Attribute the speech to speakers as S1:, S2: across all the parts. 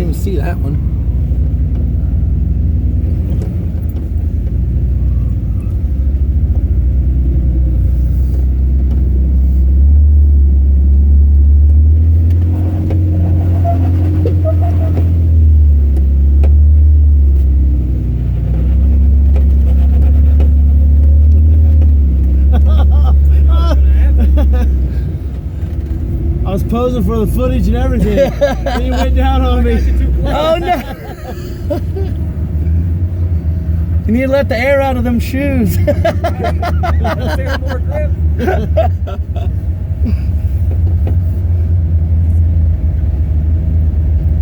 S1: even see that one.
S2: I was posing for the footage and everything. Then you went down on me.
S1: Oh no! You need to let the air out of them shoes.
S3: More grip.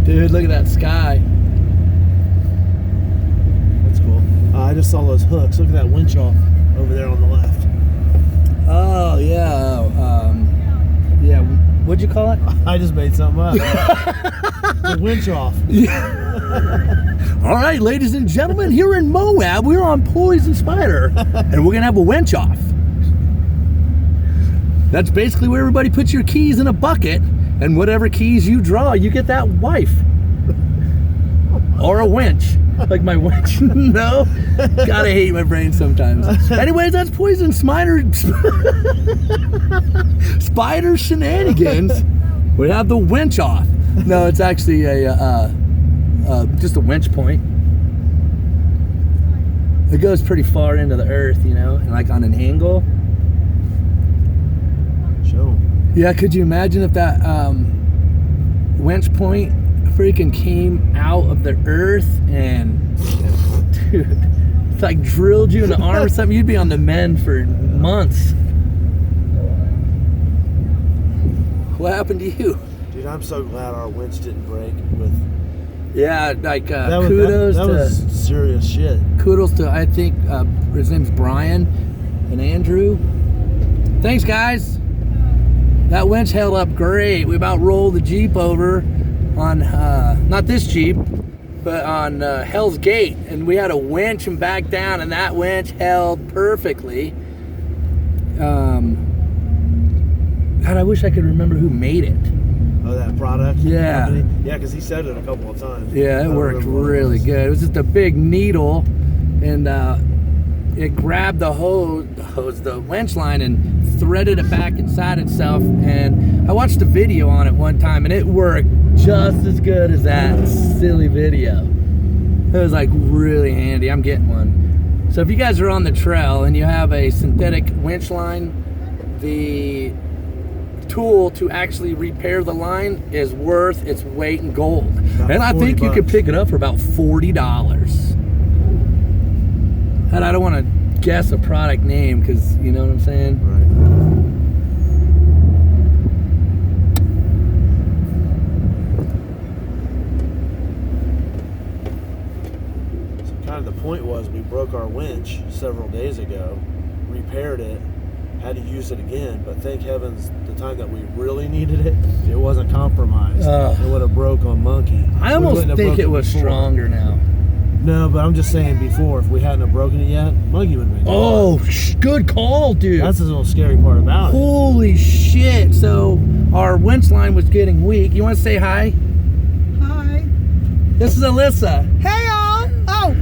S1: Dude, look at that sky.
S2: That's cool. I just saw those hooks. Look at that winch off over there on the left.
S1: Oh yeah. Yeah. What'd you call it?
S2: I just made something up. The winch off.
S1: All right, ladies and gentlemen, here in Moab, we're on Poison Spider, and we're gonna have a winch off. That's basically where everybody puts your keys in a bucket, and whatever keys you draw, you get that wife. Or a winch. Like my winch. No? Gotta hate my brain sometimes. Anyways, that's Poison Spider. Spider shenanigans. We have the winch off. No, it's actually just a winch point. It goes pretty far into the earth, you know, and like on an angle.
S2: Show.
S1: Yeah, could you imagine if that winch point freaking came out of the earth and, dude, it's like drilled you in the arm or something? You'd be on the mend for months. What happened to you?
S2: Dude, I'm so glad our winch didn't break with.
S1: Yeah, like
S2: That was serious shit.
S1: Kudos to, I think, his name's Brian and Andrew. Thanks, guys. That winch held up great. We about rolled the Jeep over on, not this Jeep, but on Hell's Gate. And we had a winch and back down, and that winch held perfectly. God, I wish I could remember who made it.
S2: Oh, that product?
S1: Yeah.
S2: Company? Yeah, because he said it a couple of times.
S1: Yeah, it worked really good. It was just a big needle, and it grabbed the the winch line, and threaded it back inside itself. And I watched a video on it one time, and it worked just as good as that silly video. It was like really handy. I'm getting one. So if you guys are on the trail and you have a synthetic winch line, the tool to actually repair the line is worth its weight in gold. And I think you could pick it up for about $40. And I don't want to guess a product name because you know what I'm saying?
S2: Right. So kind of the point was we broke our winch several days ago, repaired it, had to use it again, but thank heavens the time that we really needed it, it wasn't compromised. It would have broke on Monkey.
S1: I almost think it was stronger now.
S2: No, but I'm just saying before, if we hadn't have broken it yet, Monkey would have been gone.
S1: Oh, good call, dude.
S2: That's the little scary part about it.
S1: Holy shit. So our winch line was getting weak. You want to say hi?
S4: Hi.
S1: This is Alyssa.
S4: Hey, y'all. Oh.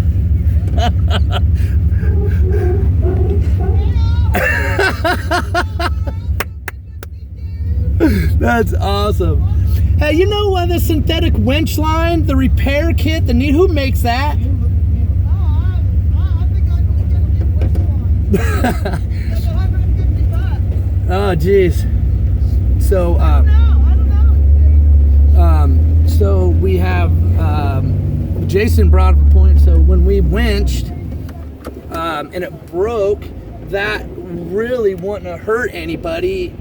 S1: That's awesome. Hey, you know the synthetic winch line, the repair kit, who makes that?
S4: I think I can get which one. It's $150.
S1: Oh, geez. So,
S4: I don't know.
S1: so we have, Jason brought up a point. So when we winched, and it broke, that really wouldn't have hurt anybody.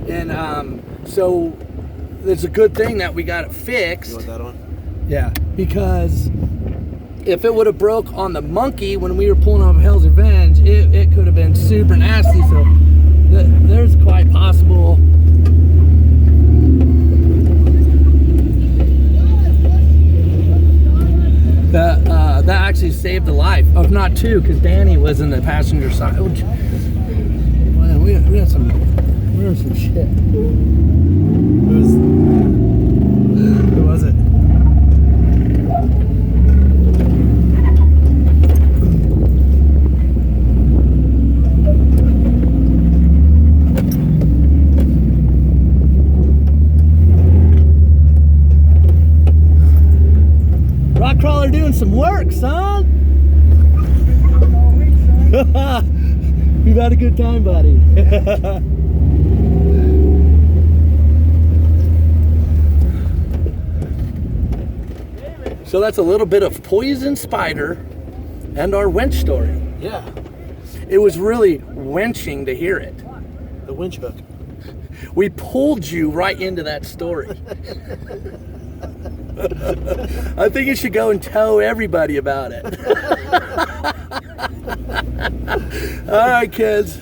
S1: And, so it's a good thing that we got it fixed.
S2: You want that on?
S1: Yeah, because if it would have broke on the Monkey when we were pulling off Hell's Revenge, it could have been super nasty. So there's quite possible. That actually saved the life of not two, because Danny was in the passenger side. Oh, man, we had some shit.
S2: Who was it?
S1: rock crawler doing some work, son.
S4: All week, son.
S1: We've had a good time, buddy. So that's a little bit of poison spider and our winch story.
S2: Yeah,
S1: It was really winching to hear it.
S2: the winch hook.
S1: We pulled you right into that story. I think you should go and tell everybody about it. All right, kids.